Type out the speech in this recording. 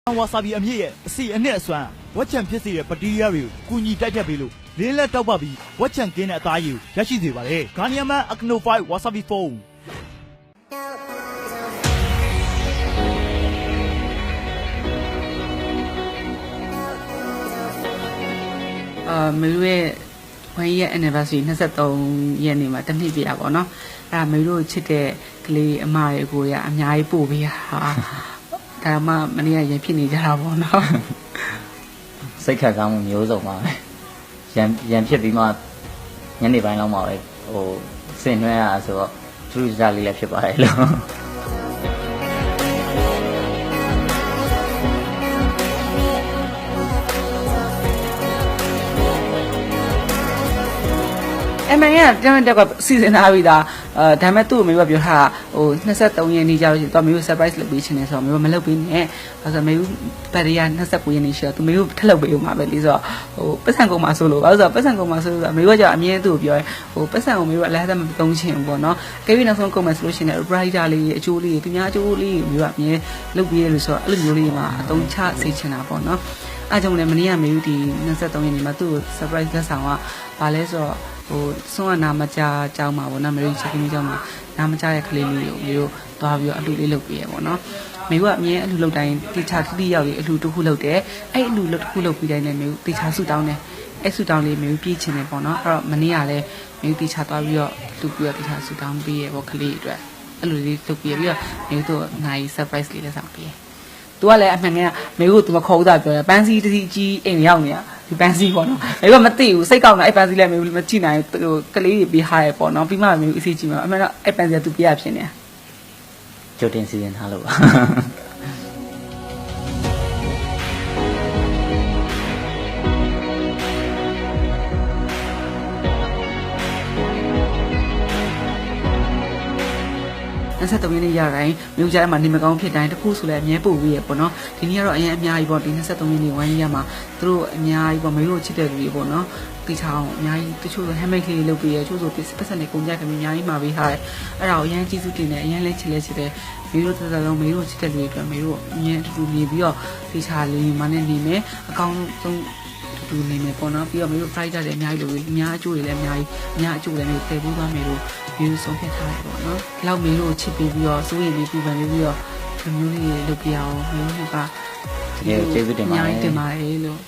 ဝါဆာဘီအမြင့်ရဲ့အစီအနှစ်အစွမ်းဝက်ချံဖြစ်စေတဲ့ဘက်တီးရီးယားတွေကိုကူညီတိုက်ဖြတ်ပေးလို့လင်းလက်တောက်ပပြီးဝက်ချံကင်းတဲ့အသားရည်ကိုရရှိစေပါတယ်ဂါနီယာမန်အကနို5ဝါဆာဘီဖုန်းမေတို့ရဲ့1 year anniversary 23ရက်နေ့မှာတစ်နှစ်ပြရပါတော့အဲ့ဒါမေတို့ချစ်တဲ့ကလေးအမရဲ့ကိုရအများကြီးပို့ပေးရဟာဒါမှမနေ့ကရင်ဖြစ်နေကြတာပေါ့နော်စိတ်ခက်ကောင်းမှုမျိုးစုံပါပဲရန်ဖြစ်ပြီးမှညနေပိုင်းလောက်မှပဲဟိုစင်နှွှဲရဆိုတော့သူတို့ကြားလေးလည်းဖြစ်ပါတယ်လို့အမေကတမန်တက်ကစီစဉ်ထားပြီးသားဒါပေမဲ့သူ့အမေကပြောထားဟို23ရက်နေ့ကြာလို့ရှိရင်သူမေကို surprise လုပ်ပေးချင်တယ်ဆိုတော့မေကမလုပ်ပေးနဲ့ဘာလို့ဆိုမေကဘယ်ရ29ရက်နေ့ရှိတော့သူမေကိုထပ်လုပ်ပေးဦးမှာပဲလေဆိုတော့ဟိုပတ်စံကုန်မှာဆိုလို့ဘာလို့ဆိုတော့ပတ်စံကုန်မှာဆိုလို့မေကကြောင့်အမြဲသူ့ကိုပြောရဲဟိုပတ်စံကုန်မေကအလားတမသုံးချင်ဘူးပေါ့နော်ကဲပြီးနောက်ဆုံးကုန်မှာဆိုလို့ရှိရင် brighter လေးအကျိုးလေးသူများအကျိုးလေးမေကအမြဲလုပ်ပေးရလို့ဆိုတော့အဲ့လိုမျိုးလေးမှာအသုံးချစေချင်တာပေါ့နော်အားကြောင့်လည်းမနေ့ကမေကဒီ23ရက်နေ့မှာသူ့ကို surprise လက်ဆောင်ကဘာလဲဆိုတော့ဟိုဆွမ်းနာမကြကြောင်းမှာပေါ့နော်မေတို့ချက်ချင်းကြောင်းမှာနာမကြရဲ့ကလေးလေးကိုမေတို့သွားပြီးတော့အလှလေးလုပ်ပေးရပေါ့နော်မေကအမြဲအလှလုပ်တိုင်းတေချာတိရောက်လေးအလှတစ်ခုလုပ်တယ်အဲ့အလှတစ်ခုလုပ်ပြီးတိုင်းလည်းမေတေချာဆူတောင်းတယ်အဲ့ဆူတောင်းလေးမေပြေးချင်တယ်ပေါ့နော်အဲ့တော့မနေ့ကလည်းမေတေချာသွားပြီးတော့လှပြီးတော့တေချာဆူတောင်းပေးရပေါ့ကလေးအတွက်အဲ့လိုလေးလုပ်ပြီးပြီးတော့မေတို့နိုင် surprise လေးလည်းဆောင်ပေးသူကလည်းအမှန်ကမေကိုသူမခေါ်ဦးတာပြောတယ်ပန်းစည်းတစ်စီးကြီးအိမ်ရောက်နေတာဒီပန်းစည်းပေါ့နော်မေကမသိဘူးစိတ်ကောက်နေအဲ့ပန်းစည်းလည်းမေမကြည့်နိုင်ဟိုကလေးတွေပေးဟာရပေါ့နော်ပြီးမှမေအစီကြည့်မှာအမှန်တော့အဲ့ပန်းစည်းကသူပြရဖြစ်နေတာကြိုတင်စီစဉ်ထားလို့ပါ23ရက်နေ့ရတိုင်းမြို့ကြားမှာနေမကောင်းဖြစ်တိုင်းတခုဆိုလည်းအမြဲပို့ပြီးရပေါ့နော်ဒီနေ့ကတော့အရင်အများကြီးပေါ့ဒီ23ရက်နေ့ဝိုင်းရမှာသူတို့အများကြီးပေါ့မေတို့ချစ်တဲ့လူတွေပေါ့နော်တိချောင်းအများကြီးတချို့ဆို handmade ကလေးလုပ်ပြီးရချို့ဆိုပတ်စံတွေကုန်ကြတယ်အများကြီးမှာပေးထားတယ်အဲ့ဒါကိုအရင်ကျေးဇူးတင်တယ်အရင်လည်းချစ်လဲချစ်တယ်မေတို့တစ်စလုံးမေတို့ချစ်တဲ့လူတွေအတွက်မေတို့အရင်တူနေပြီးတော့တိချာလေးမနဲ့နေမယ်အကောင်းဆုံးတူနေမယ်ပေါ့နော်ပြီးတော့မေတို့ fighter တွေအများကြီးလို့အများအကျိုးတွေလည်းအများအကျိုးလည်းမေတည်ဖို့သွားမေတို့မျိုးဆုံးဖြတ်ထားတယ်ပေါ့နော်ဒီလောက်မေတို့ချစ်ပြီးတော့စိုးရိမ်ပြီးပူပန်ပြီးတော့ဒီမျိုးလေးလုပ်ပြအောင်မျိုးကကျေးဇူးတင်ပါတယ်တင်ပါတယ်လို့